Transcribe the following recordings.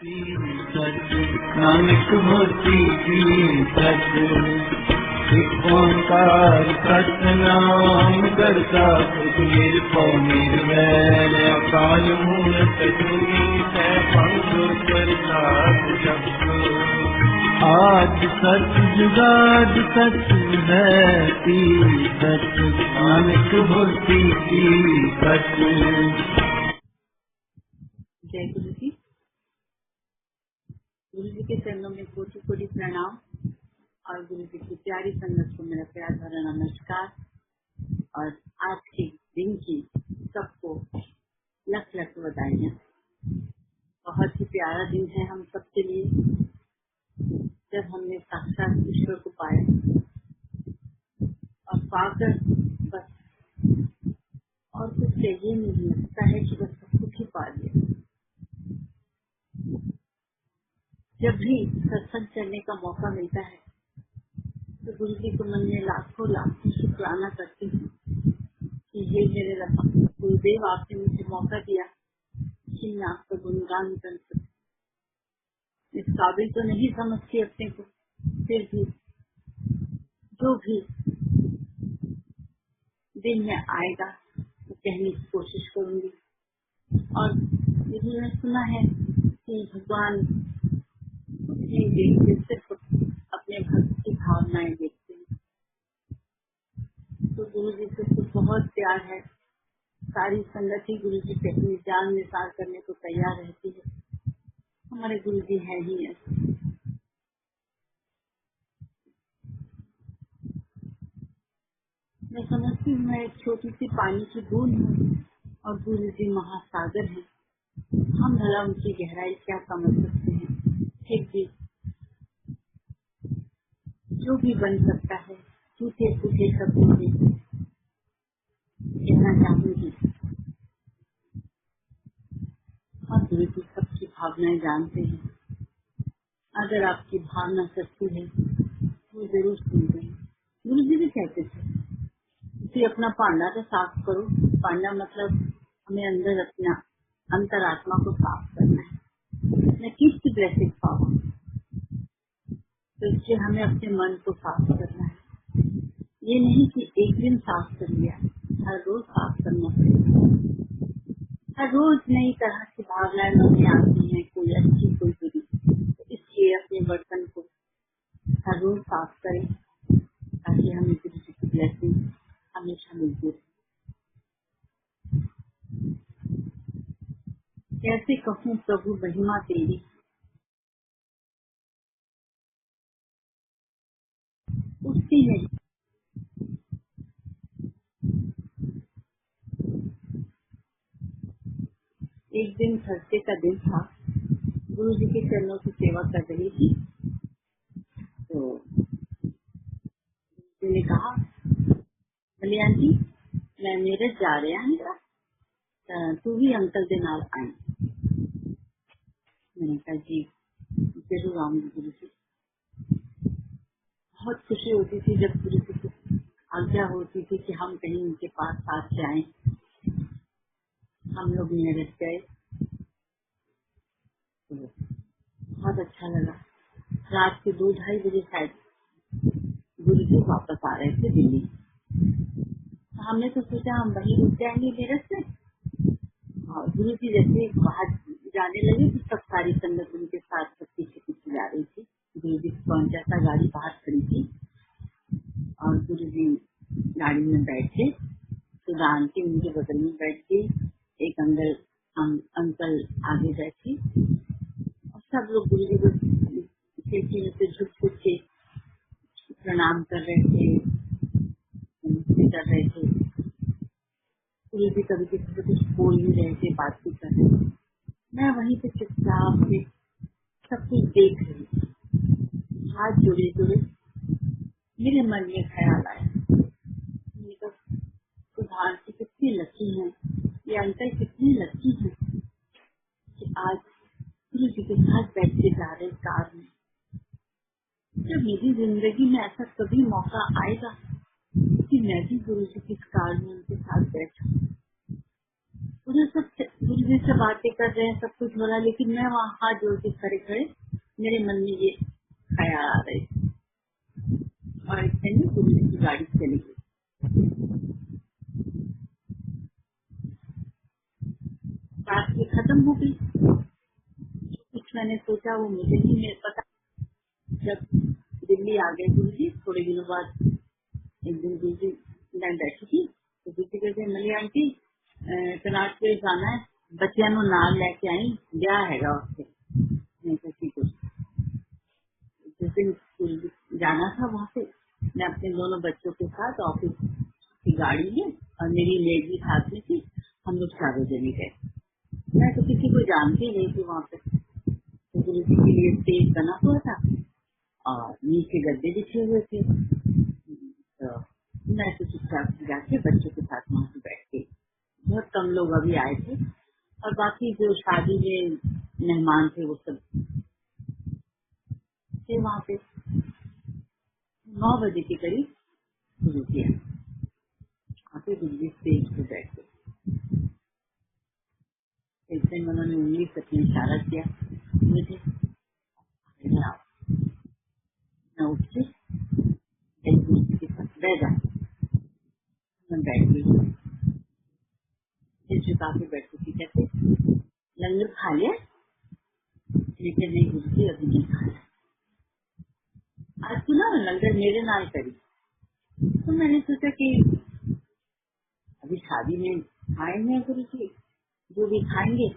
सच नानक होती भी सच, एक ओंकार सतनाम करता सुख निरपौ निर्वैर, अकाल मूर्त जुनी है पंगु प्रताप जप। आज सच जुगाद सच है सच, नानक होती भी सच। जय गुरु जी। गुरु जी के चरणों में कोटि कोटि प्रणाम और गुरु जी की प्यारी संगत को मेरा प्यार भरा नमस्कार। और आज के दिन की सबको लख लख बधाइयाँ। बहुत ही प्यारा दिन है हम सबके लिए, जब हमने साक्षात ईश्वर को पाया और पाकर बस और कुछ चाहिए नहीं, लगता है कि बस सब कुछ ही पा लिया। जब भी सत्संग करने का मौका मिलता है तो गुरु जी को मन में लाखों लाखों शुक्राना करती हूँ कि ये मेरे गुरुदेव, आपने मुझे मौका दिया कि मैं आपका गुणगान कर सकूं। इस काबिल तो नहीं समझती अपने को, फिर भी जो भी दिन में आएगा तो कहने की कोशिश करूंगी। और यदि मैं सुना है कि भगवान नहीं देखते, सिर्फ अपने भक्त की भावनाएं देखते हैं, तो गुरु जी से तो बहुत प्यार है। सारी संगत ही गुरु जी पे अपनी जान निसार करने को तैयार रहती है। हमारे गुरु जी है ही ऐसे। मैं समझती हूँ मैं एक छोटी सी पानी की बूंद हूँ और गुरु जी महासागर है। हम भला उनकी गहराई क्या समझ सकते हैं। फिर भी जो भी बन सकता है झूठे फूटे शब्दों में कहना चाहूंगी। और गुरु जी सबकी भावनाएं जानते हैं। अगर आपकी भावना सच्ची है तो जरूर सुनते हैं। गुरु जी भी कहते थे कि अपना पांडा तो साफ करो। पांडा मतलब हमें अंदर अपना अंतरात्मा को साफ करना है। मैं किसकी ब्लेसिंग पाऊँ, तो इसलिए हमें अपने मन को साफ करना है। ये नहीं कि एक दिन साफ कर लिया, हर रोज साफ करना पड़ेगा। हर रोज नई तरह की भावनाएं मन में आती हैं, कोई अच्छी कोई बुरी। तो इसलिए अपने बर्तन को हर रोज साफ करें ताकि हमें गुरु जी की ब्लेसिंग हमेशा मिलती रहे। कैसे कहूँ प्रभु महिमा तेरी, उसकी नहीं। एक दिन थर्सडे का दिन था, गुरु जी के चरणों की सेवा कर रही थी। तो मैंने कहा, बोली आंटी मैं मेरठ जा रहा हूँ, तू भी अंकल के नाल आई। मैंने कहा जी जरूर आऊंगी गुरु जी। बहुत खुशी होती थी जब गुरु जी की आज्ञा होती थी कि हम कहीं उनके पास साथ जाएं। हम लोग मेरठ गए तो बहुत अच्छा लगा। रात के 2-2:30 बजे शायद गुरु जी वापस आ रहे थे दिल्ली। तो हमने तो सोचा हम वहीं रुक जाएंगे मेरठ में। और गुरु जी जैसे बाहर जाने लगे तो सब सारी संगत उनके साथ सब पीछे पीछे जा रही थी। गुरु जी पहुंचा था, गाड़ी बाहर खड़ी थी और गुरु जी गाड़ी में बैठे। तो आंटी उनके बगल में बैठ गई, एक अंकल आगे बैठे और सब लोग गुरु जी को खिड़की में से झुक झुक के प्रणाम कर रहे थे, नमस्ते कर रहे थे। गुरु जी कभी किसी से कुछ बोल नहीं रहे थे, बात भी कर रहे थे। मैं वहीं पे चुपचाप से सब कुछ देख रही थी, हाथ जोड़े जोड़े। मेरे मन में ख्याल आया, सुधार की कितनी लकी है, ये अंकल कितनी लकी है कि आज गुरु जी के साथ बैठ के जा रहे कार में। जब मेरी जिंदगी में ऐसा कभी मौका आएगा कि मैं भी गुरु जी की कार में उनके साथ बैठूं, उधर सब गुरु जी से बातें कर रहे हैं, सब कुछ हो रहा है, लेकिन मैं वहाँ हाथ जोड़ के खड़े खड़े मेरे मन में ये ख्याल आ रहे थे। और इतने में गुरु जी की गाड़ी चली गई। बात की खत्म हो गई। कुछ मैंने सोचा वो मुझे नहीं मेरे पता। जब दिल्ली आ गए गुरु जी, थोड़े दिनों बाद एक दिन गुरु जी मैं बैठी थी तो गुरु जी कहते मली आंटी कनाट पे जाना है, बच्चियां नु नाल लेके आई, ब्याह हैगा उससे। मैं कहा ठीक है। जिस दिन स्कूल जाना था वहाँ पे मैं अपने दोनों बच्चों के साथ ऑफिस की गाड़ी में और मेरी मेड भी साथ में थी, हम लोग चारों जने गए। मैं तो किसी को जानती नहीं थी वहाँ पे। तो गुरु जी के लिए स्टेज बना हुआ था और नीचे गद्दे बिछे हुए थे। तो मैं तो चुपचाप जाके बच्चों के साथ वहाँ पे बैठ गई। बहुत कम लोग अभी आए थे और बाकी जो शादी में मेहमान थे वो सब थे वहाँ पे। 9 बजे के करीब शुरू किया। वहाँ पे गुरु जी स्टेज पे बैठ गए। एक दिन उन्होंने उंगली से अपने इशारा किया मुझे, इधर आओ। मैं उठ के एक गुरु जी के पास बैठ जा। मैं बैठ गई, फिर झुका के बैठी थी। कहते लंगर खा लिया? लेकिन नहीं गुरु जी अभी नहीं खाया। आज तू ना लंगर मेरे नाल करी। तो मैंने सोचा कि अभी शादी में खाएंगे गुरु जी, जो भी खाएंगे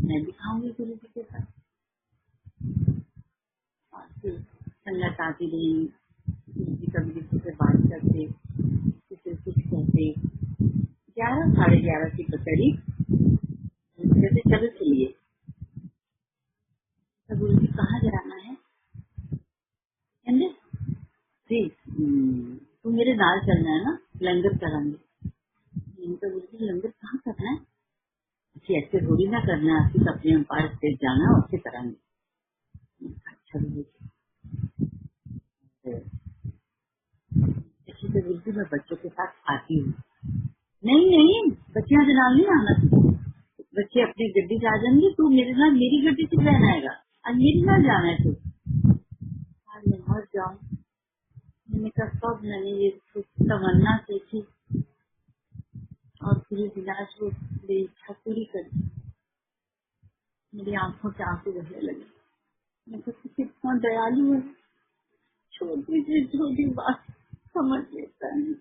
मैं भी खाऊंगी गुरु जी के साथ। और फिर संगत आती रही, गुरु जी कभी किसी से बात करते, किसी से कुछ कहते। 11 साढ़े 11 की करीब कहते चलो चलिए। तो गुरु जी कहाँ जाना है? कहते जी तू मेरे नाल चलना है ना, लंगर करांगे। मैंने कहा गुरु जी लंगर कहाँ करना है? जी ऐसे थोड़ी ना करना है, आपकी अपने अंपायर स्टेज जाना है उससे करांगे। मैंने कहा, अच्छा गुरु जी। तो ऐसे तो गुरु जी मैं बच्चों के साथ आती हूँ। नहीं नहीं, बच्चियां के नाल नहीं आना, बच्चे अपनी गड्डी से आ जाएंगे, तू मेरे साथ मेरी गड्डी से रहना आएगा और मेरे साथ जाना है तू। आज मैं मर जाऊँ। मैंने कहा कब मैंने ये तमन्ना की थी और गुरु जी ने आज वो मेरी इच्छा पूरी कर दी। मेरी आंखों से आंसू बहने लगे। मैं कहा कितना दयालु है, छोटी से छोटी बात समझ लेता है।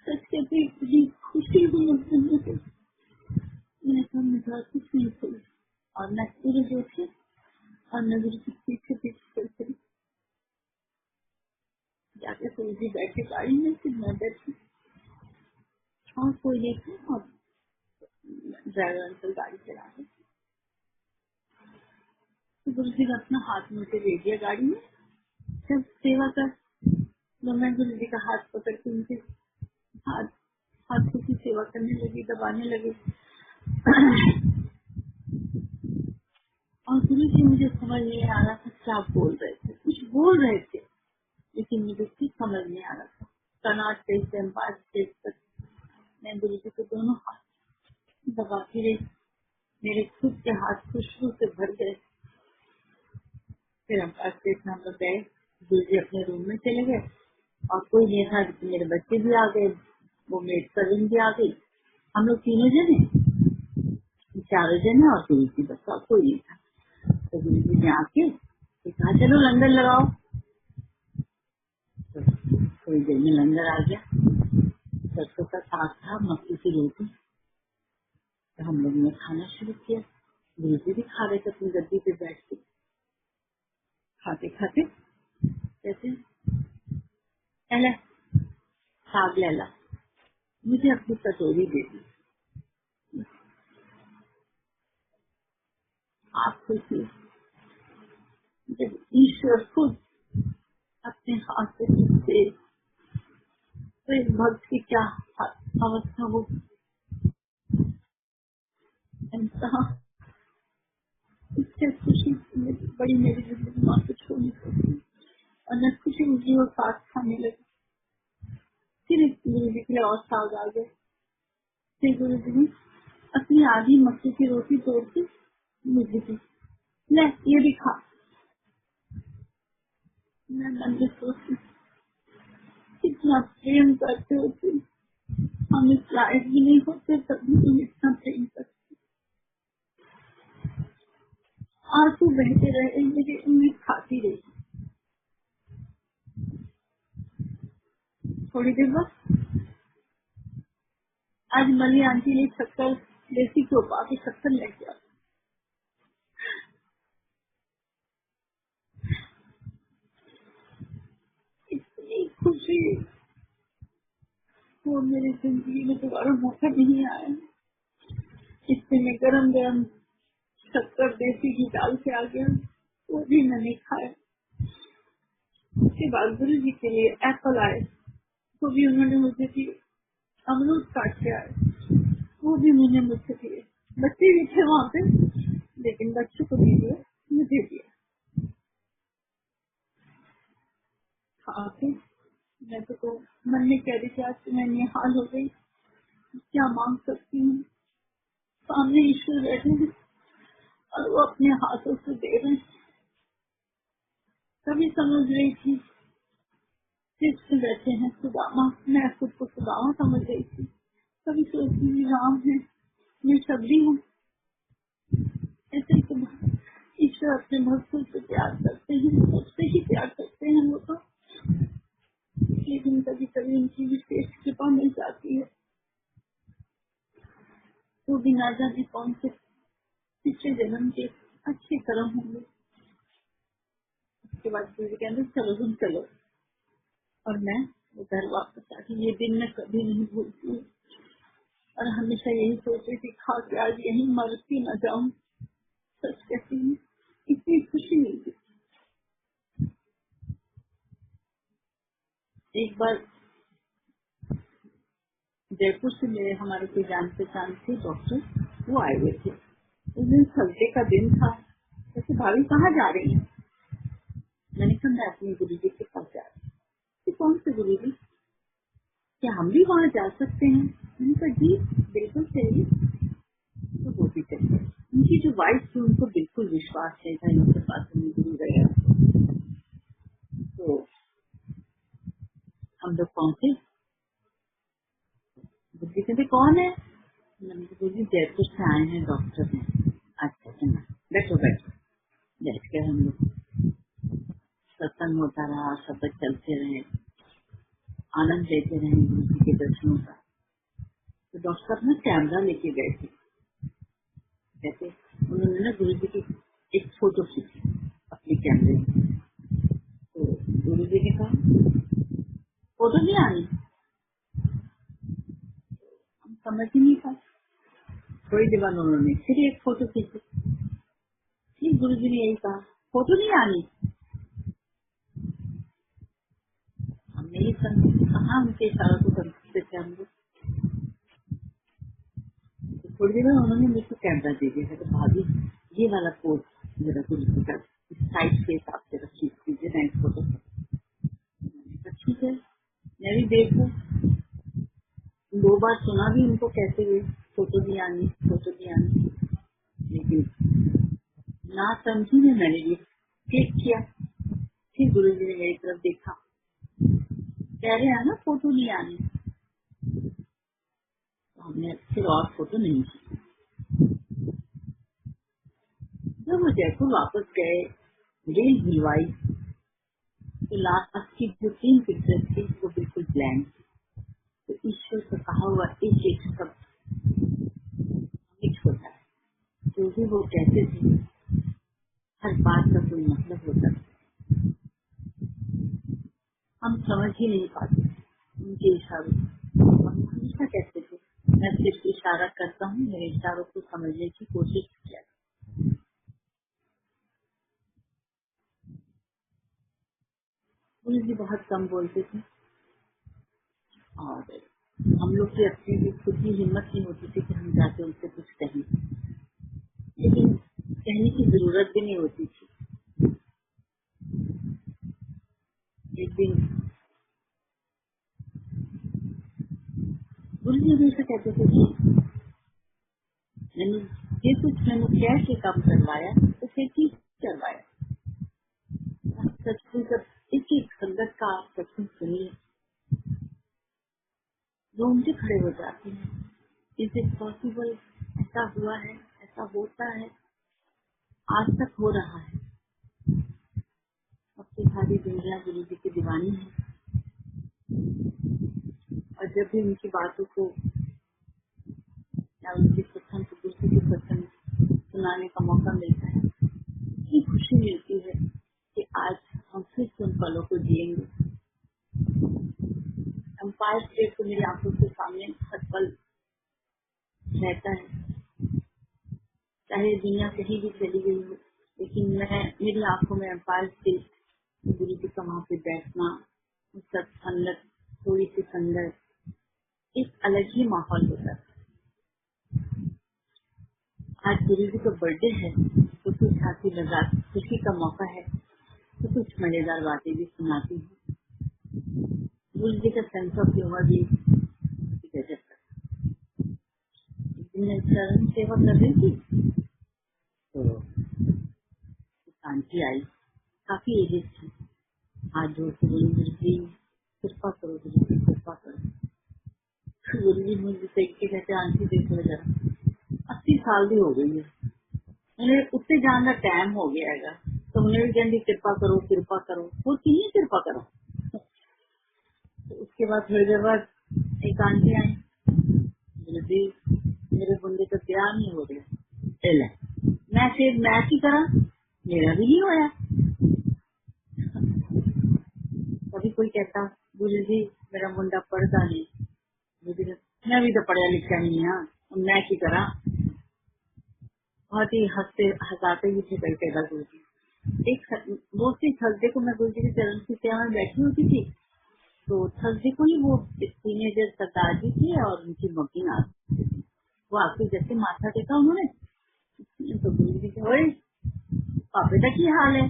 सच कहते इतनी खुशी हुई मुझे। मैंने कहा मेरा कुछ नहीं हुई और मैं पूरे जोश से और नजर के पीछे पीछे चलते जाके गुरु जी बैठे गाड़ी में, फिर मैं बैठी और कोई नहीं था और ड्राइवर अंकल गाड़ी चला रहे। तो गुरु जी ने अपना हाथ मुझे दे दिया गाड़ी में, जब सेवा कर। तो मैं गुरु जी का हाथ पकड़ के उनके हाथ हाथों की सेवा करने लगी, दबाने लगी। और गुरु जी मुझे समझ नहीं आ रहा था क्या बोल रहे थे, कुछ बोल रहे थे लेकिन मुझे कुछ समझ नहीं आ रहा था। कर्नाट स्टेज से एम्पायर स्टेज तक मैं गुरु जी को दोनों हाथ दबाती रही। मेरे खुद के हाथ खुशबू से भर गए। फिर एम्पायर स्टेज में हम लोग गए, गुरु जी अपने रूम में चले गए और कोई नहीं था। मेरे बच्चे भी आ गए, वो मेरी कजिन भी आ गई। हम लोग तीनों जने, 4 जने और गुरु जी, बस और कोई नहीं था। तो गुरु जी ने आके कहा चलो लंगर लगाओ। तो थोड़ी देर में लंगर आ गया। सरसों का साग था, मक्की की रोटी। तो हम लोग ने खाना शुरू किया। गुरु जी भी खा रहे थे अपनी गद्दी पे बैठ के। खाते खाते कहते एला साग ले ला। मुझे अपनी कटोरी दे दी। आप सोचिए जब ईश्वर खुद अपने हाथ से दे तो एक भक्त की क्या अवस्था हो। इंसान इससे खुशी बड़ी मेरी जिंदगी में कुछ हो नहीं सकती। और न खुशी मुझे वो साग खाने लगी। फिर एक गुरु जी के लिए और साग आ गए। श्री गुरु जी ने अपनी आधी मक्की की रोटी तोड़ के मुझे दी। ले ये भी खा। मैं मन में सोचती कितना प्रेम करते हो तुम, हम इस लायक भी नहीं होते तभी तुम इतना प्रेम करते। आंसू बहते रहे मेरे, उन्हें खाती रही। थोड़ी देर बाद आज मली आंटी ने शक्कर देसी घ्यो पा के शक्कर लेके आ। इतनी खुशी वो मेरी जिंदगी में दोबारा मौका नहीं आया। इससे मैं गरम गरम शक्कर देसी घी डाल के आ गया, वो भी मैंने खाया। उसके बाद गुरु जी के लिए एप्पल आए, वो भी उन्होंने मुझे दिए। अमरूद काट के आए, वो भी मैंने मुझे दिए। बच्चे भी थे वहाँ पे, लेकिन बच्चों को नहीं दिया, मुझे दिया। खा के मैं तो मन में कह रही थी आज तो मैं निहाल हो गई, क्या मांग सकती हूँ। सामने ईश्वर बैठे हैं और वो अपने हाथों से दे रहे हैं। कभी समझ रही थी कृष्ण बैठे हैं सुदामा, मैं खुद को सुदामा समझ रही थी। कभी सोचती थी राम है, मैं शबरी हूँ। ऐसे ही तो ईश्वर अपने भक्तों से प्यार करते हैं, सबसे ही प्यार करते हैं वो तो। लेकिन कभी कभी उनकी विशेष कृपा मिल जाती है, वो भी ना जाने कौन से पिछले जन्म के अच्छे कर्म होंगे। उसके बाद गुरु जी कहते चलो तुम चलो, और मैं वो घर वापस आ गई। ये दिन मैं कभी नहीं भूलती हूँ और हमेशा यही सोच रही थी खा के आज यहीं मरती न जाऊं। सच कहती हूँ, इतनी खुशी मिलती। एक बार जयपुर से मेरे हमारे कोई जान पहचान थे डॉक्टर, वो आए हुए थे। उस दिन संडे का दिन था। जैसे भाभी कहाँ जा रही है, मैंने कहा मैं अपने गुरु जी के पास जा रही हूँ। तो कौन से गुरु जी, क्या हम भी वहाँ जा सकते हैं? मैंने कहा जी बिल्कुल चाहिए। तो वो भी चलिए। उनकी जो वाइफ थी उनको बिल्कुल विश्वास नहीं था इनके पास में गुरु गया। तो हम लोग पहुंचे, गुरु जी कहते कौन है? मैंने कहा गुरु जी जयपुर से आए हैं, डॉक्टर हैं। अच्छा चलो बैठो बैठो। बैठ कर हम लोग सत्संग होता रहा, शब्द चलते रहे, आनंद लेते रहे गुरु जी के दर्शनों का। तो डॉक्टर साहब ना कैमरा लेके गए थे। कहते उन्होंने ना गुरु जी की एक फोटो खींची अपने कैमरे में। तो गुरु जी ने कहा फोटो नहीं आनी, हम समझ ही नहीं पाए। थोड़ी देर बाद उन्होंने फिर एक फोटो खींची, फिर गुरु जी ने यही कहा फोटो नहीं आनी। हमने ये कहा उनके इशारों को समझते थे हम लोग। तो थोड़ी देर बाद उन्होंने मुझको कैमरा दे दिया। तो भाभी ये वाला पोज मेरा गुरु जी का साइड के हिसाब से रखी दीजिए, मैं इस फोटो। ठीक है, मैं भी देखूं। 2 बार सुना भी उनको कहते हुए फोटो भी आनी, फोटो भी आनी, लेकिन ना समझी में मैंने ये क्लिक किया। फिर गुरु जी ने मेरी तरफ देखा, कह रहे हैं ना फोटो नहीं आनी। तो हमने फिर और फोटो नहीं की। जब वो जयपुर वापस गए, रेल भिजवाई, तो लास्ट की जो 3 पिक्चर थी वो बिल्कुल ब्लैंक। तो ईश्वर का कहा हुआ एक एक शब्द मिक्स होता है। जो भी वो कहते थे हर बात का कोई मतलब होता है, हम समझ ही नहीं पाते उनके इशारों। हम हमेशा कहते थे मैं सिर्फ इशारा करता हूँ, मेरे इशारों को समझने की कोशिश किया। गुरु जी बहुत कम बोलते थे और हम लोग की अपनी भी खुद की हिम्मत नहीं होती थी कि हम जाके उनसे कुछ कहें, लेकिन कहने की जरूरत भी नहीं होती थी। एक दिन गुरु जी हमेशा कहते थे कि मैंने ये कुछ मैंने कह के काम करवाया तो फिर ठीक करवाया। सचमुच जब एक एक संगत का आप सचमुच सुनिए, रोंगटे खड़े हो जाते हैं। Is it possible? ऐसा हुआ है, ऐसा होता है, आज तक हो रहा है। अब तो सारी दुनिया गुरु जी की दीवानी है, और जब भी उनकी बातों को या उनकी सत्संग को, गुरु जी की सत्संग सुनाने का मौका मिलता है, इतनी खुशी मिलती है कि आज हम फिर से उन पलों को जिएंगे। एम्पायर स्टेट तो मेरी आंखों के सामने हर पल रहता है, चाहे दुनिया कहीं भी चली गई हो, लेकिन मेरी आंखों में एम्पायर स्टेट, गुरु जी का वहाँ पे बैठना, उसका संगत थोड़ी सी संगत, एक अलग ही माहौल होता है। आज गुरु जी का बर्थडे है तो कुछ हंसी मजाक खुशी का मौका है तो कुछ मजेदार बातें भी सुनाती हूँ। गुरु जी का सेंस ऑफ ह्यूमर भी गजब का। एक दिन मैं चरण सेवा कर रही थी तो आंटी आई, काफी एजेड थी, हाथ जोड़ के बोली, गुरु जी कृपा करो, गुरु जी कृपा करो। गुरु जी मुझे देख के कहते, आंटी देखो जरा, 80 साल की हो गई है, उन्हें उत्ते जान का टाइम हो गया है, तो उन्हें भी कहती कृपा करो कृपा करो, वो किन्नी कृपा करो। तो उसके बाद थोड़ी देर बाद एक आंटी आई, गुरु जी मेरे बंदे का प्यार नहीं हो रहा, ले मैं फिर मैं की करा, मेरा भी नहीं होया। कभी कोई कहता, गुरु जी मेरा मुंडा पढ़ता नहीं, गुरु जी मैं भी तो पढ़ा लिखा नहीं है, मैं की करा। बहुत ही हंसते हंसाते भी थे कई कई गुरु जी। एक वो सी थर्सडे को मैं गुरु जी के चरण की सेवा में बैठी होती थी, तो थर्सडे को ही वो टीनेजर सरदार जी थे और उनकी मम्मी आ, वो आके जैसे माथा टेका उन्होंने, तो गुरु जी कहे, पापे का क्या हाल है?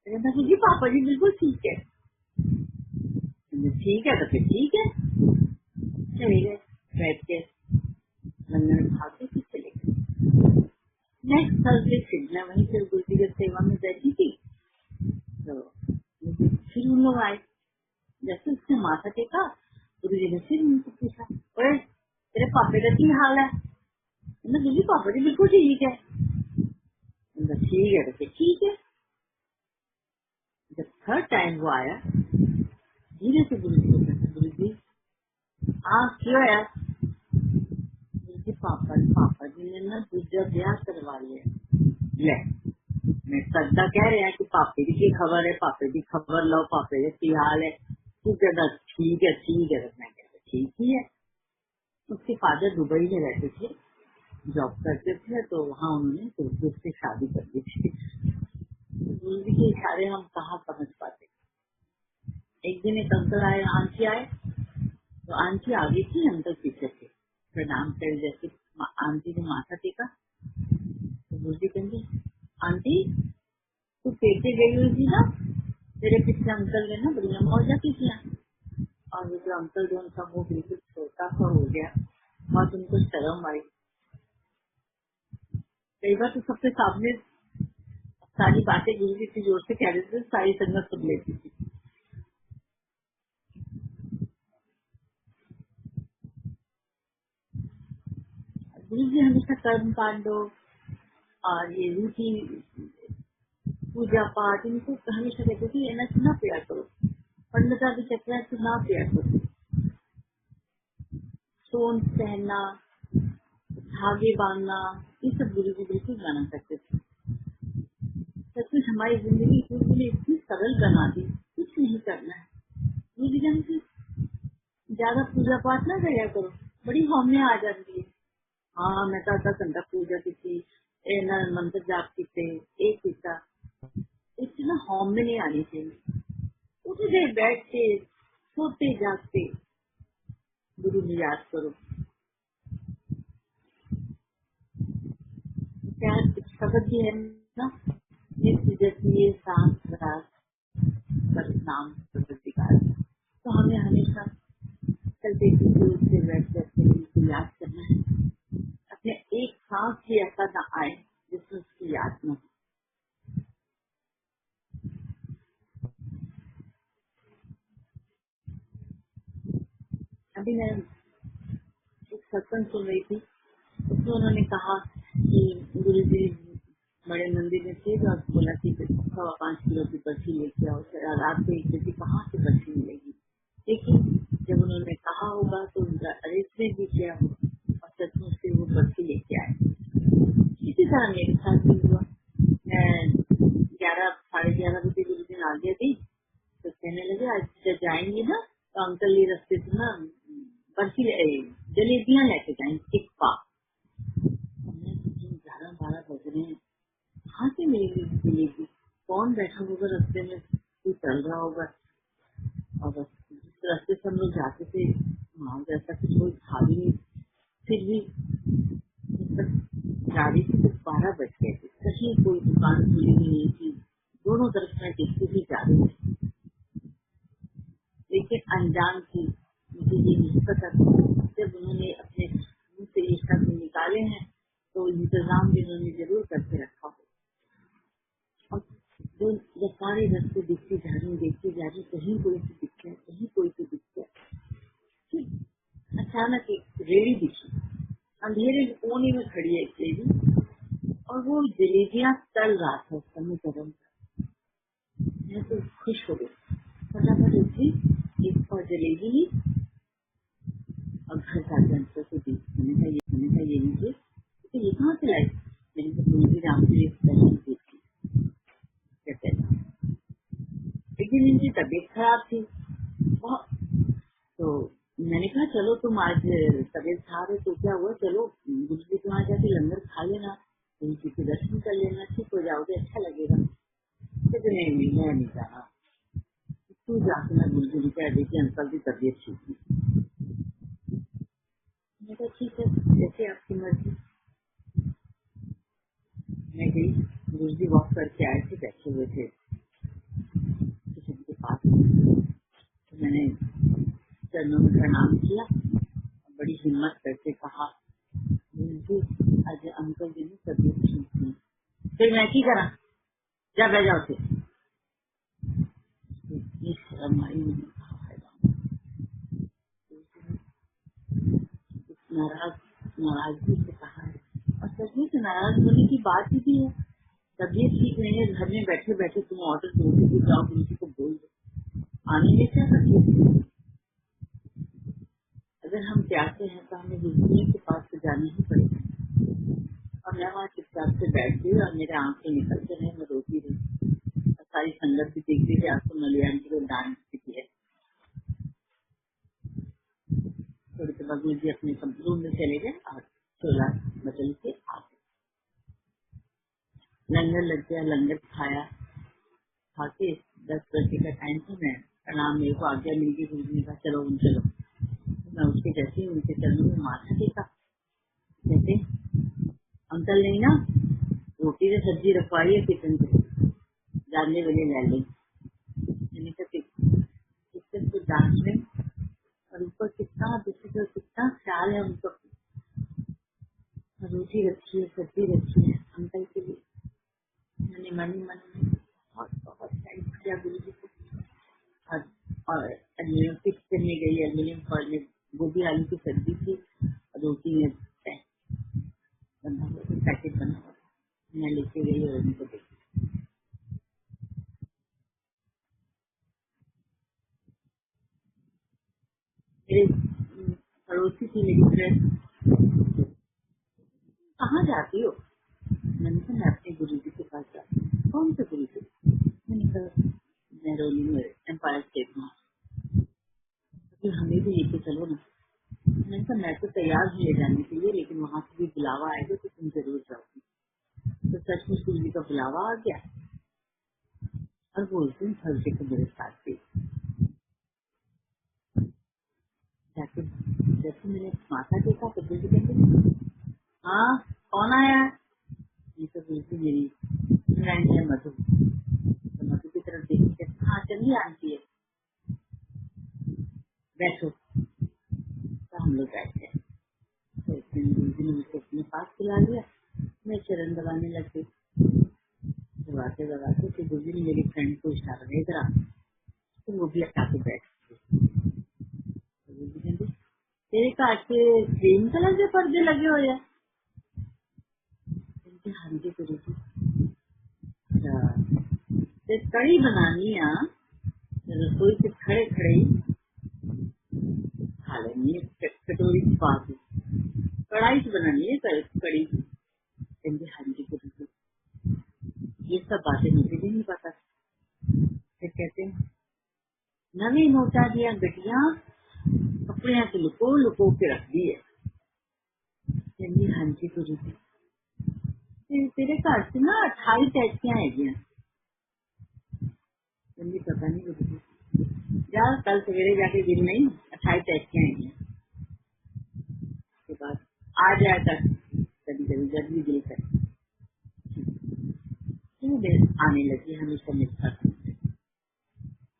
गुरु जी पापा जी बिल्कुल ठीक है। ठीक है तो फिर ठीक है, चले गए, बैठ के लंगर खा के फिर चले गए। नेक्स्ट थर्सडे फिर मैं वहीं फिर गुरु जी की सेवा में बैठी थी, तो फिर उन लोग आए, जैसे उसने माथा टेका, गुरु जी ने फिर उनको पूछा, अरे तेरे पापे का क्या हाल है? गुरु जी पापा जी बिल्कुल ठीक है। ठीक है तो फिर ठीक है। जब थर्ड टाइम वो आया, धीरे से गुरु जी को कहता, गुरु जी क्यों आया? गुरु जी पापा जी ने ना दूसरा ब्याह करवा लिया। ले मैं सदा कह रहा है कि पापे की खबर है, पापे की खबर लो, पापे की हाल है। तू कहता ठीक है ठीक है, मैं कहता ठीक ही है। उसके फादर दुबई में रहते थे, जॉब करते थे, तो वहाँ उन्होंने गुरु से शादी कर दी थी। गुरु जी के इशारे हम कहाँ समझ पाते। एक दिन एक अंकल आए, आंटी आए, तो आंटी आगे थी, अंकल पीछे थे, प्रणाम कर जैसे आंटी ने माथा टेका, तो गुरु जी कहते, आंटी तू पेटे गई हुई थी ना, तेरे पीछे अंकल ने ना बढ़िया मौजा की थी। और वो जो अंकल जो उनका वो बिल्कुल छोटा सा हो गया, बहुत उनको शर्म आई। कई बार तो सबके सामने सारी बातें गुरु जी की जोर से कह देते थे, सारी संगत सुन लेती थी। गुरु जी हमेशा कर्म कांडों और ये रूटी पूजा पाठ इनको हमेशा कहते थे, इन्हें सुना पिया करो, पंडिता भी चक्र सुना पिया करो, सोन पहनना, धागे बांधना, ये सब गुरु जी बिल्कुल जाना करते थे। सब कुछ हमारी जिंदगी गुरु ने इतनी सरल बना दी, कुछ नहीं करना है। गुरु जी कहते ज्यादा पूजा पाठ ना करा करो, बड़ी हौमे आ जाती है। हाँ मैं तो आधा घंटा पूजा की, मंत्र जाप किते, एक किया, इससे ना हौमे नहीं आनी चाहिए। उठते बैठते सोते जागते गुरु ने याद करो। क्या शब्द भी है ना, नित्य जपीए सांस रात पर नाम प्रकृतिकार। तो हमें हमेशा चलते फिरते उससे बैठ करके उसको याद करना है। अपने एक सांस भी ऐसा न आए जिसमें उसकी याद न हो। अभी मैं एक सत्संग सुन रही थी, उसमें उन्होंने कहा कि गुरु जी बड़े मंदिर में थे और बोला कि 5.25 किलो की पर्ची लेके आओ। रात को 1 बजे कहाँ से पर्ची मिलेगी, लेकिन जब उन्होंने कहा होगा तो उनका अरेंजमेंट भी किया होगा और सचमुच से वो पर्ची लेके आए। इसी तरह मेरे साथ भी हुआ। मैं 11 साढ़े 11 बजे गुरु जी आ गया थी, तो कहने लगे आज जब जाएंगे ना तो अंकल ये रास्ते से ना पर्ची जलेबियाँ लेके जाएंगे टिक्का। मैं 11-12 बज रहे हैं, कहाँ से मिलेगी जलेबी, कौन बैठा होगा रास्ते में, कोई चल रहा होगा। और बस जिस रास्ते से हम लोग जाते थे वहाँ जैसा कुछ कोई था भी नहीं। फिर भी गाड़ी से 12 बज गए थे, कहीं कोई दुकान खुली हुई नहीं थी, दोनों तरफ मैं देखती हुई जा रही थी, लेकिन अनजान थी, मुझे ये नहीं पता था। जब उन्होंने अपने मुंह से ये शब्द निकाले हैं तो इंतजाम भी उन्होंने जरूर करके रखा हो। और जब सारे रास्ते देखती जा रही, कहीं कोई से दिख गया, कहीं कोई से दिख गया। फिर अचानक एक रेड़ी दिखी, अंधेरे कोने में खड़ी है एक लेडी और वो जलेबियाँ तल रहा था उस समय गरम। मैं तो खुश हो गई, फटाफट उठी, एक और जलेबी ली और घर जाकर अंतर को दी। मैंने कहा ये लीजिए, तो ये कहाँ से लाई? मैंने कहा मुझे राम के लिए स्पेशल दी थी। कहते हैं एक दिन इनकी तबीयत खराब थी बहुत, तो मैंने कहा चलो तुम आज तबीयत खराब है तो क्या हुआ, चलो गुरु जी के वहाँ जाके लंगर खा लेना, गुरु जी के दर्शन कर लेना, ठीक हो जाओगे, अच्छा लगेगा। कहते नहीं मैं नहीं जा रहा, तू जाके ना गुरु जी ने कह देखिए अंकल की तबीयत ठीक है। मैं कहा ठीक है जैसे आपकी मर्जी। मैं गई, गुरु जी वॉक करके आए थे, बैठे हुए थे किचन के पास। तो मैंने चरणों में प्रणाम किया, बड़ी हिम्मत करके कहा गुरु जी आज अंकल जी ने तबीयत ठीक थी। फिर मैं की करा, जा बैठ जाओ थे। शर्म आई, मैंने कहा नाराजगी से कहा है, और सच में नाराज होने की बात ही भी है। तबीयत ठीक नहीं है, घर में बैठे बैठे तुम ऑर्डर दोगे तो जाओ गुरु जी को बोल दो, आने में क्या तकलीफ। अगर हम प्यासे हैं तो हमें गुरु जी के पास तो जाना ही पड़ेगा। और मैं वहाँ चुपचाप से बैठ गई और मेरे आंखें निकलते रहे, मैं रोती रही और सारी संगत भी देख रही थी। आपको मलियान जी को डांस भी है। थोड़ी देर बाद गुरु जी अपने रूम में चले गए और चोला बदल के आ गए। लंगर लग गया, लंगर खाया, खा के 10 बजे का टाइम था, मैं प्रणाम मेरे को आज्ञा मिल गई, गुरु जी ने कहा चलो चलो। मैं उसके जैसे ही उनके चरणों में माथा टेका, कहते अंकल ने ना रोटी से सब्जी रखवाई है किचन से, जानने वाले ले लें। मैंने कहा किचन को जांच लें, और ऊपर कितना दूसरी कितना ख्याल है उनको, रोटी रखी है, सब्जी रखी है अंकल के लिए। मैंने मन ही मन में बहुत बहुत थैंक्स किया गुरु जी को। और एल्यूमिनियम फिक्स करने गई, एल्यूमिनियम फॉइल में गोभी आलू की सब्जी थी, रोटी में बना हुआ पैकेट बना हुआ, मैं लेके गई और उनको देखी। मेरे पड़ोसी थी मेरी फ्रेंड, कहाँ जाती हो? मैंने कहा मैं अपने गुरु जी के पास जाती हूँ। कौन से गुरु जी? मैंने कहा मेहरौली में एम्पायर स्टेट में, हमें भी लेके चलो ना। मैंने कहा मैं तो तैयार हूँ ले जाने के लिए, लेकिन वहाँ से भी बुलावा आएगा तो तुम जरूर जाओगी। तो सचमुच गुरु जी का बुलावा आ गया और वो उस दिन थर्सडे को मेरे साथ थी। जाके जैसे मैंने माथा देखा तो गुरु जी कहते हाँ कौन आया? ये तो गुरु जी मेरी फ्रेंड है मधु। तो मधु की तरफ देखी कहते हाँ चलिए आंटी है, बैठो। हम लोग बैठे। तो एक दिन गुरुजी ने मुझे अपने पास बुला लिया, मैं चरण दबाने लग गई। दबाते दबाते फिर गुरुजी ने मेरी फ्रेंड को इशारा दे करा, तो वो भी हटा के बैठ गई। तो गुरुजी कहते तेरे काट के ग्रीन कलर के पर्दे लगे हुए हैं। हाँ जी गुरुजी। तो कड़ी बनानी है, रसोई से खड़े खड़े ही खा लेनी है, कटोरी की बात है, कढ़ाई से बनानी है कड़ी। हाँ जी गुरुजी, ये सब बातें मुझे भी नहीं पता। फिर कहते हैं नवी नोटा दिया गटिया कपड़े से लुको लुको के रख दी है। हाँ जी गुरुजी, तेरे घर से ना 28 टैक्सियां है। पता नहीं गुरुजी, यार कल सवेरे जाके गिन नहीं, 28 टैक्सियां है। उसके बाद आ जाया कर कभी कभी जब भी दिल करे। आने लगी हमेशा मेरे साथ।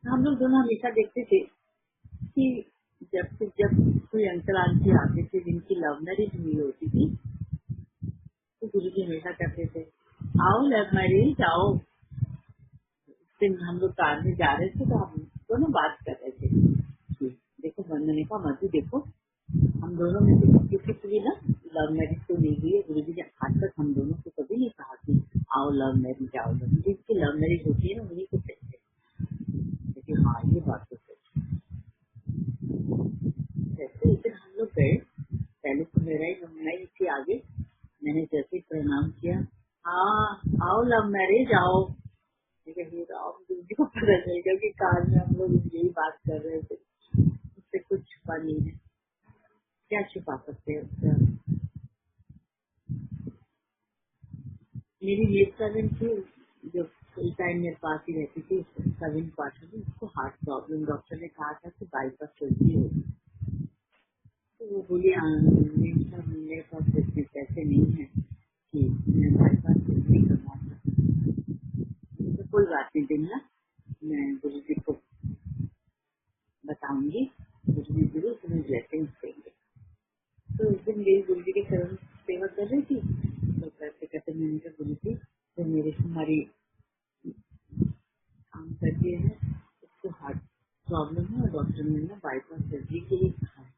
हम लोग दोनों हमेशा देखते थे कि जब कोई अंकल आंटी आते थे जिनकी लव मैरिज हुई होती थी, तो गुरुजी हमेशा कहते थे आओ लव मैरिज आओ। उस दिन हम लोग कार में जा रहे थे, तो हम दोनों बात कर रहे थे कि देखो बंधने का मधु, देखो हम दोनों में से किसी भी ना लव मैरिज तो नहीं हुई है। गुरुजी ने आज तक हम दोनों को कभी नहीं कहा कि आओ लव मैरिज आओ। जिसकी लव मैरिज होती है ना उन्हीं को कहते हैं। लेकिन हाँ ये बात तो सच है। जैसे उस दिन हम लोग गए, पहले तो मेरा ही मैं थी आगे, मैंने जैसे प्रणाम किया, हाँ आओ लव मैरिज आओ। गुरुजी को पता चल गया कि कार में हम लोग यही बात कर रहे थे। उससे कुछ छुपा नहीं है, क्या छुपा सकते हैं उससे। मेरी लेट कजन थी जो फुल टाइम मेरे पास ही रहती थी, 7 क्वार्टर में, उसको हार्ट प्रॉब्लम, डॉक्टर ने कहा था कि बाईपास सर्जरी होगी। तो वो बोली मेरे पास इतने पैसे नहीं है कि मैं बाईपास सर्जरी करवा सकूँ। तो कोई बात नहीं देना, मैं गुरुजी को बताऊंगी, गुरुजी जरूर तुम्हें ब्लेसिंग्स देंगे। तो उस दिन मेरी गुरुजी के चरण सेवा कर रही थी, तो करते करते मैंने कहा गुरुजी तो मेरे हमारी काम कर दिए है, उसको हार्ट प्रॉब्लम है और डॉक्टर ने ना बाईपास सर्जरी के लिए कहा है।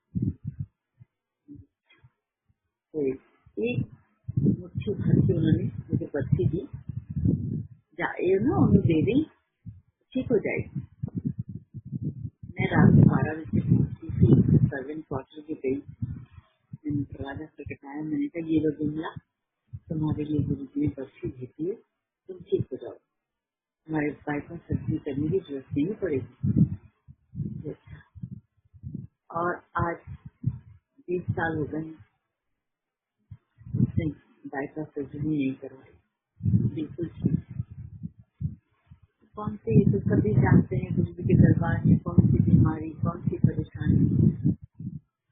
तो एक मुट्ठी भर के उन्होंने मुझे पर्ची दी, जाए ना उन्हें दे दी, ठीक हो जाएगी। मैं रात 12 बजे पहुंची थी, 7 क्वार्टर की गई, मैंने दरवाजा खटखटाया, मैंने कहा ये लो जुमला, तुम्हारे लिए गुरुजी ने पर्ची भेजी है, तुम ठीक हो जाओ, हमारे बाईपास सर्जरी करने की जरूरत नहीं पड़ेगी। और आज 20 साल हो गए उसने बाईपास सर्जरी नहीं करवाई, बिल्कुल ठीक। कौन सी, तो सभी जानते हैं गुरुजी के दरबार में कौन सी बीमारी, कौन सी परेशानी,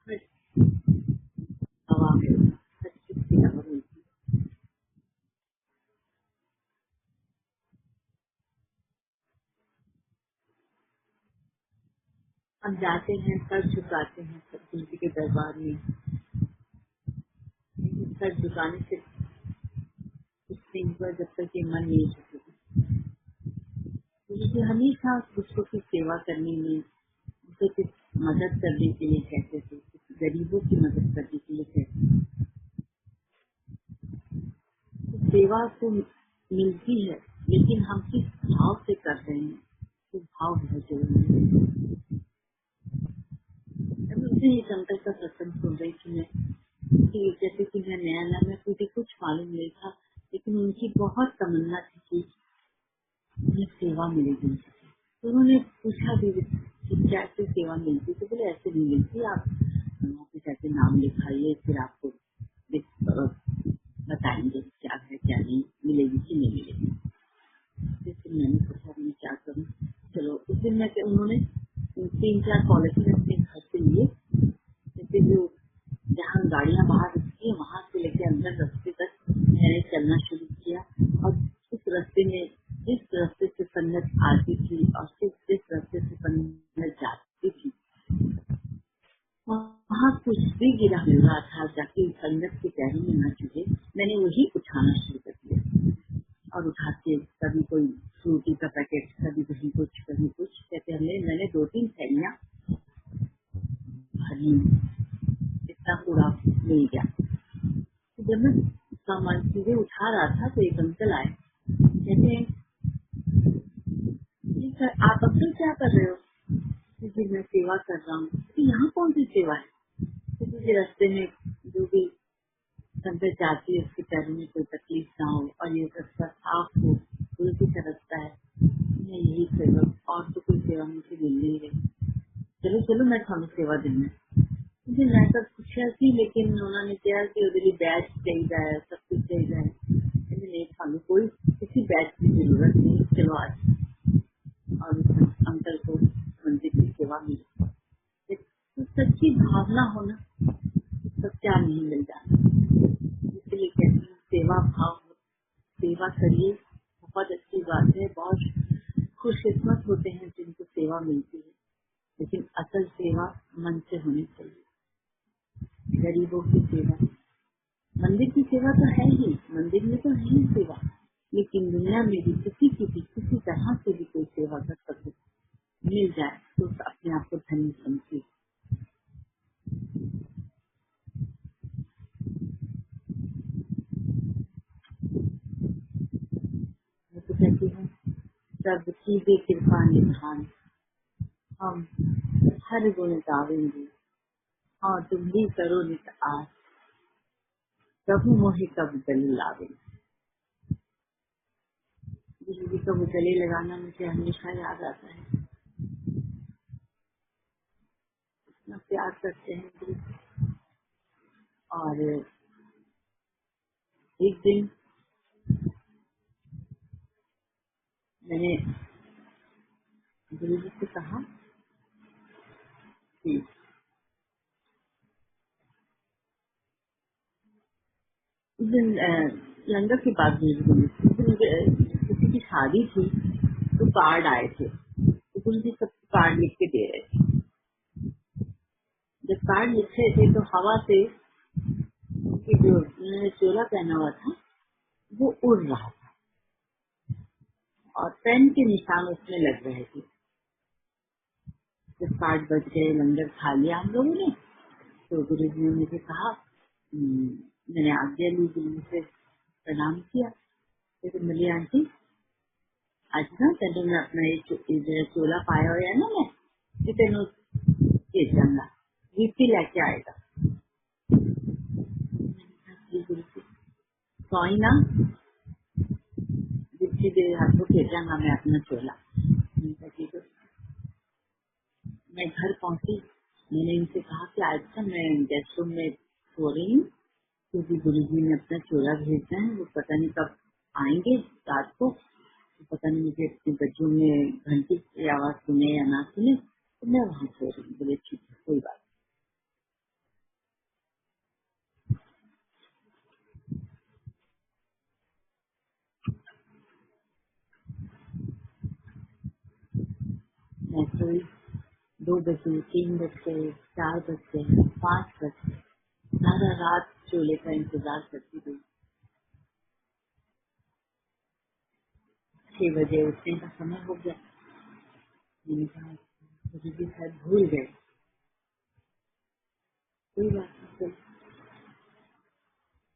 हर दवा में हर चीज की दवा मिलती है। हम जाते हैं, सर झुकाते हैं सब गुरुजी के दरबार में, लेकिन सर झुकाने से कुछ दिन पर जब तक ये मन नहीं झुकेगा। गुरुजी हमेशा दूसरों की सेवा करने में, दूसरों की मदद करने के लिए कहते थे, गरीबों की मदद करने के लिए कहते थे। तो सेवा तो मिलती है, लेकिन हम किस भाव से कर रहे हैं, तो भाव बहुत जरूरी है। मुझे एक अंकल का सत्संग सुन रही थी मैं, कि जैसे कि मैं नया नया, मैं मुझे कुछ मालूम नहीं था, लेकिन उनकी बहुत तमन्ना थी कि उन्हें सेवा मिलेगी। तो उन्होंने पूछा भी कि क्या ऐसी सेवा मिलती, तो बोले ऐसे नहीं मिलती, आप वहाँ पे जाके नाम लिखाइए, फिर आपको बताएंगे क्या है क्या नहीं, मिलेगी कि नहीं मिलेगी। फिर मैंने सोचा मैं क्या करूँ, चलो उस दिन मैं उन्होंने 3-4 पॉलिसी अपने घर से लिए, जैसे जो जहाँ गाड़ियाँ बाहर रुकती है वहां से लेके अंदर रास्ते तक मैंने चलना शुरू किया। और उस रास्ते में जिस रास्ते से संगत आती थी और जिस रास्ते से संगत जाती थी, वहाँ जहाँ कुछ भी गिरा मिल रहा था जाके संगत के पैरों में न चुके, मैंने वही उठाना शुरू कर दिया। और उठा के कभी कोई फ्रूटी का पैकेट, कभी कहीं कुछ कभी कुछ, कहते मैंने 2-3 थैलियां भरी, इतना कूड़ा मिल गया। तो जब मैं सामान चीजें उठा रहा था तो एक अंकल आए, कहते हैं जी सर आप अंकल क्या कर रहे हो? जी मैं सेवा कर रहा हूँ। तो यहाँ कौन सी सेवा है? क्योंकि रास्ते में जो भी संगत जाती है उसके पैरों में कोई तकलीफ ना हो और ये रास्ता साफ हो, उल्टी का रास्ता है, मैं यही सेवा, और तो कोई सेवा मुझे मिल नहीं रही। चलो चलो मैं थानू सेवा देना। मुझे मैं सब पूछा थी, लेकिन उन्होंने कहा कि उधर ही बैच चाहिए, सब कुछ चाहिए। नहीं थानू कोई किसी बैच की जरूरत नहीं, चलो आज। और उस अंकल को मंदिर की सेवा मिली। तो सच्ची भावना होना तो क्या नहीं मिल जाता। इसलिए कहती हूँ सेवा भाव, सेवा करिए, बहुत अच्छी बात है। बहुत खुशकिस्मत होते हैं जिनको सेवा मिलती है, लेकिन असल सेवा मन से होनी चाहिए। गरीबों की सेवा, मंदिर की सेवा तो है ही, मंदिर में तो है ही सेवा, लेकिन दुनिया में भी किसी तरह से भी कोई सेवा कर सके मिल जाए तो अपने आप को धन्य समझिए। मैं तो कहती हूँ सब चीजें कृपा निधान, हम हर गुण गावेंगे, हाँ तुम ही करो नित आस, प्रभु मोहि कब गले लावेंगे। बिजली का वो गले लगाना मुझे हमेशा याद आता है। इतना प्यार करते हैं गुरु। और एक दिन मैंने गुरु जी से कहा कि उस दिन लंगर की बात हुई, किसी की शादी थी तो कार्ड आए थे, तो गुरु जी सबको कार्ड लिख के दे रहे थे। जब कार्ड लिख रहे थे तो हवा से कि जो उन्होंने चोला पहना हुआ था वो उड़ रहा था और पेन के निशान उसमें लग रहे थे। जब 8 बज गए, लंगर खा लिया हम लोगों ने, तो गुरु जी ने मुझे कहा, मैंने आज्ञा ली, गुरु से प्रणाम किया, लेकिन मिली आंटी आज ना तेन मैं अपना ये चोला पाया हो ना, मैं कि तेन भेजांगा, गिफ्ट लेके आएगा। गुरु जी कोई ना, गिफ्ट के हाथों भेजांगा मैं अपना चोला। ठीक है। मैं घर पहुंची, मैंने इनसे कहा कि आज का मैं गेस्ट रूम में सो रही हूँ, क्योंकि गुरु जी ने अपना चोला भेजना है, वो पता नहीं कब आएंगे रात को, तो पता नहीं मुझे अपने बच्चों में घंटी की आवाज सुने या ना सुने, तो मैं वहाँ सो रही हूँ। बोले ठीक है कोई बात नहीं। मैं सोई, 2 बजे, 3 बज गए, 4 बज गए, 5 बज गए, सारा रात चोले का इंतजार करती रही। 6 बजे उठने का समय हो गया। मैंने कहा गुरु जी शायद भूल गए, कोई बात नहीं, चलो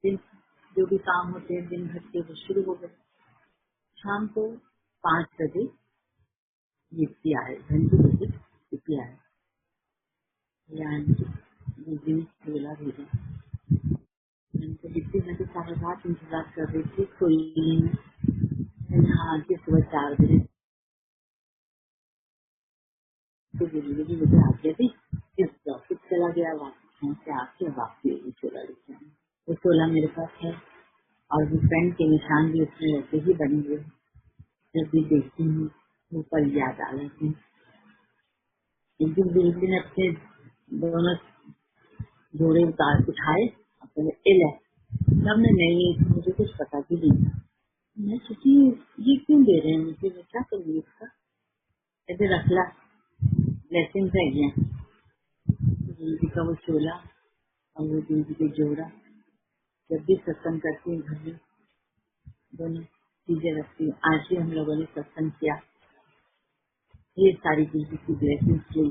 दिन जो भी काम होते हैं दिन भर के वो शुरू हो गए। शाम को 5 बजे युक्ति आए, घंटी बजे युक्ति आए, चोला भेजा। मैंने तो युक्ति मैं तो सारा रात इंतजार कर रही थी, कोई नहीं। मैंने हाँ के सुबह 4 बजे तो गुरु जी मुझे आज्ञा दी, इस ऑफिस चला गया, वापस वहाँ से आके वापसी ये चोला लेके आया। वो चोला मेरे पास है और वो पेन के निशान भी उसमें वैसे ही बने हुए हैं। जब भी देखती हूँ वो पल याद आ जाती है। एक दिन गुरु जी ने अपने दोनों जोड़े उठाए, अपने इले तब मैं नहीं, मुझे कुछ पता भी नहीं था। मैं सोची ये क्यों दे रहे हैं मुझे, मैं क्या करूँगी इसका, ऐसे रख ला, ब्लेसिंग है गया। गुरु जी का वो चोला और वो गुरु जी के जोड़ा, जब भी सत्संग करती हूँ घर में दोनों चीजें रखती हूँ। आज भी हम लोगों ने सत्संग किया, ये सारी गुरु जी की ब्लेसिंग्स ली।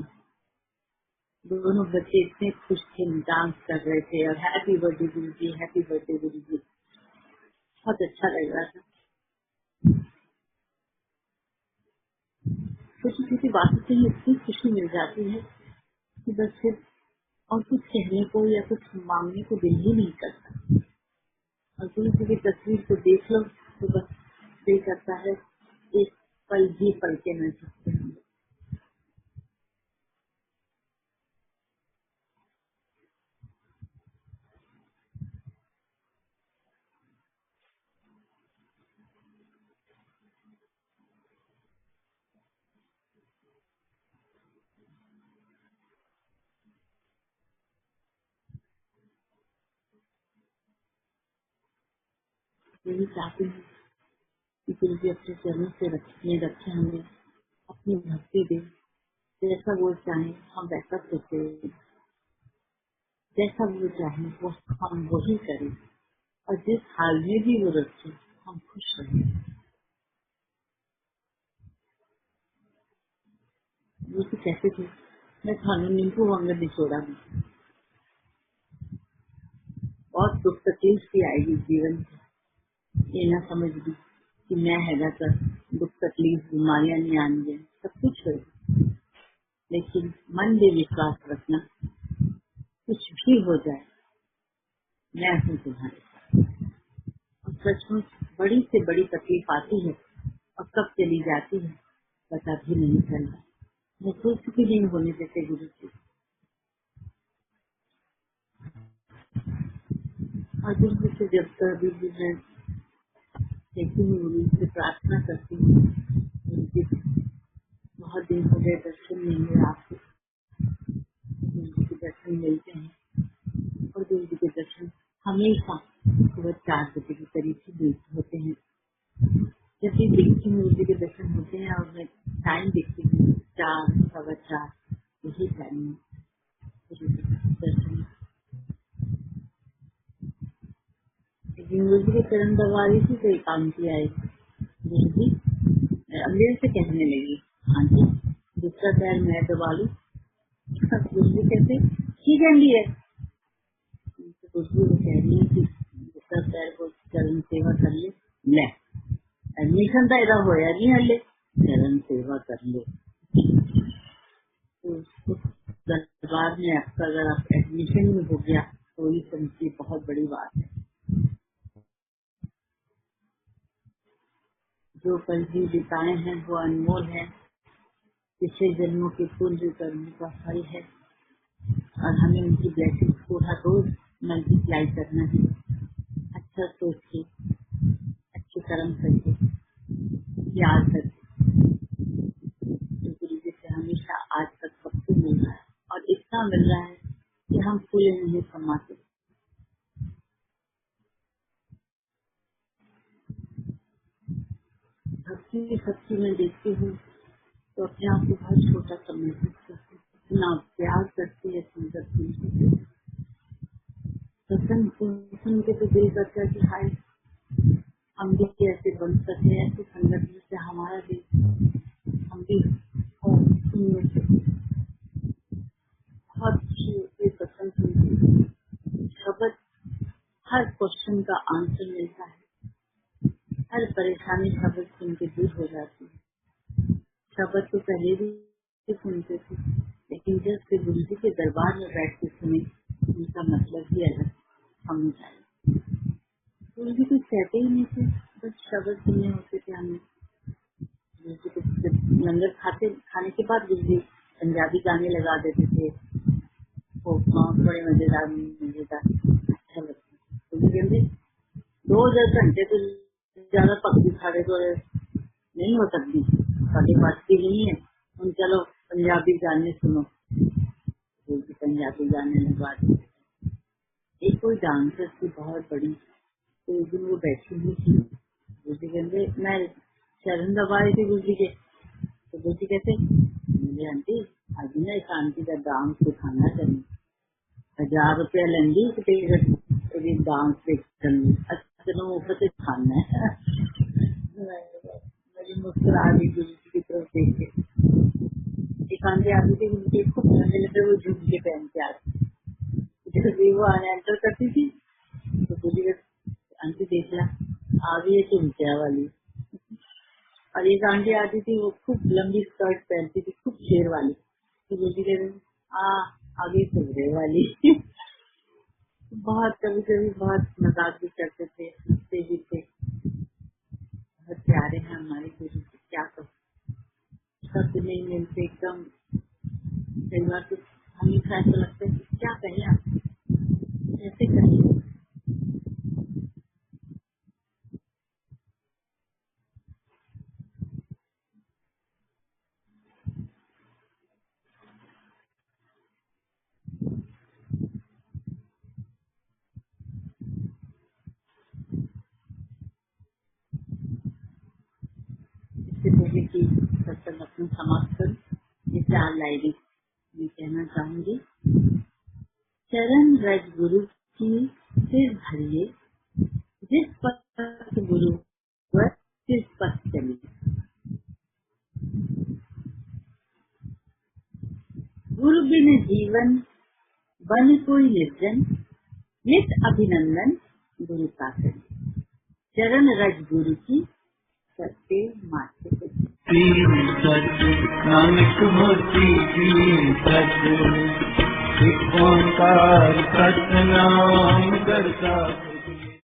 दोनों बच्चे इतने खुश थे, डांस कर रहे थे और हैप्पी बर्थडे गुरु जी, हैप्पी बर्थडे गुरु जी। बहुत अच्छा लग रहा था। छोटी छोटी बातों से ही इतनी खुशी मिल जाती है कि बस फिर और कुछ कहने को या कुछ मांगने को दिल ही नहीं करता। और गुरु जी की तस्वीर को देख लो तो बस दिल करता है एक पल भी पल के न सकते हम। यही चाहती हूँ कि गुरु जी अपने चरणों से रखे हमें, अपनी भक्ति दे। जैसा वो चाहे हम वैसा करते, जैसा वो चाहे वो हम वही करें, और जिस हाल में भी वो रखे हम खुश रहें। वो तो कहते थे मैं थानू नींबू वांगर निचोड़ा में, बहुत दुख तकलीफ भी आएगी जीवन में, ये ना समझ ली कि मैं हैगा कर दुख तकलीफ बीमारियां नहीं आएंगे, सब कुछ होगा, लेकिन मन में विश्वास रखना, कुछ भी हो जाए मैं हूँ तुम्हारे साथ। और सचमुच बड़ी से बड़ी तकलीफ आती है और कब चली जाती है पता भी नहीं चलता। महसूस भी नहीं होने देते गुरु जी। और गुरु जी से जब कभी भी मैं देखती हूँ, गुरु जी से प्रार्थना करती हूँ, गुरु जी बहुत दिन हो गए दर्शन नहीं हुए आपके, गुरु जी के दर्शन मिलते हैं। और गुरु जी के दर्शन हमेशा सुबह 4 बजे के करीब ही होते हैं। जब भी देखती हूँ गुरु जी के दर्शन होते हैं और मैं टाइम देखती हूँ 4, 4:15, यही टाइम है गुरु जी के दर्शन। लेकिन गुरु जी के चरण दबा रही थी तो एक आंटी आई, गुरु जी मेरे से कहने लगी, आंटी दूसरा पैर मैं दबा लूं? गुरु जी कहते ठीक है है। तो गुरु जी वो कह रही है कि दूसरा पैर को चरण सेवा कर ले एडमिशन तो इधर होया नहीं हले, चरण सेवा कर ले। तो उस दरबार में आपका अगर आप एडमिशन में हो गया तो ये समझिए बहुत बड़ी बात है। जो पल भी बिताए हैं वो अनमोल है, पिछले जन्मों के पुण्य कर्म का फल है, और हमें उनकी ब्लेसिंग्स को हर रोज मल्टीप्लाई करना है, अच्छा सोच के, अच्छे कर्म करके, प्यार करके। जो गुरु जी से हमेशा आज तक सबको मिल रहा है, और इतना मिल रहा है कि हम फूले नहीं समाते। भक्ति सच्ची में देखती हूँ तो अपने आप को बहुत छोटा समझती हूँ, इतना प्यार करती है सुंदर सुंदर सत्संग सुन के तो दिल करता है कि हाय हम भी ऐसे बन सकते हैं, ऐसे संगत से हमारा भी हम भी सुनने से बहुत सत्संग सुनती हूँ। शब्द हर क्वेश्चन का आंसर मिलता है, हर परेशानी शब्द सुन के दूर हो जाती है। शब्द तो पहले भी सुनते थे, लेकिन जब से गुरु जी के दरबार में बैठ के सुने उनका मतलब ही अलग समझ आया। गुरु जी कुछ कहते ही नहीं थे, बस शब्द सुनने होते थे हमें। गुरु जी को लंगर खाने के बाद गुरु जी पंजाबी गाने लगा देते थे, वो बड़े मजेदार अच्छा लगता। गुरु जी कहते 2 घंटे तो ज्यादा पक्की साढ़े तो नहीं हो सकती, साढ़े बात की नहीं है, उन चलो पंजाबी गाने सुनो। गुरु जी पंजाबी गाने लगवा देते। एक कोई डांसर थी बहुत बड़ी, तो उस दिन वो बैठी हुई थी, गुरु जी कहते मैं चरण दबा रही थी गुरु जी के, तो गुरु जी कहते मुझे आंटी आज ना इस आंटी का डांस सिखाना चाहिए। 1000 रुपया लेंगी टिकट डांस देखने। अच्छा चलो मुफ्त से खाना है। मेरी मुस्कुरा दी गुरु जी की तरफ देख के। एक आंटी आती थी, उनके खूब लंबे लंबे वो झुमके पहन के आती। जब भी वो आने एंटर करती थी तो बोली आंटी देख ला आ गई है झुमकिया वाली। और एक आंटी आती थी, वो खूब लंबी स्कर्ट पहनती थी, खूब शेर वाली, तो बोलती थी आगे सुबह वाली। बहुत कभी कभी बहुत मजाक भी करते थे, हंसते भी थे। बहुत प्यारे हैं हमारे गुरु जी, क्या कहो, शब्द नहीं मिलते एकदम। कई बार तो हमेशा ऐसा लगता है कि क्या कहें आप, कैसे कहें। इससे पहले कि सत्संग अपना समाप्त करूं, ये 4 लाइनें मैं कहना चाहूंगी। चरण रज गुरु की सिर धरिए, जिस पथ गुरु पर किस पथ चलिए। गुरु बिन जीवन बन कोई निर्जन, नित अभिनंदन गुरु का करिए। चरण रज गुरु की करते माथे पे। सच नानक होती की सच, एक ओंकार सतनाम करता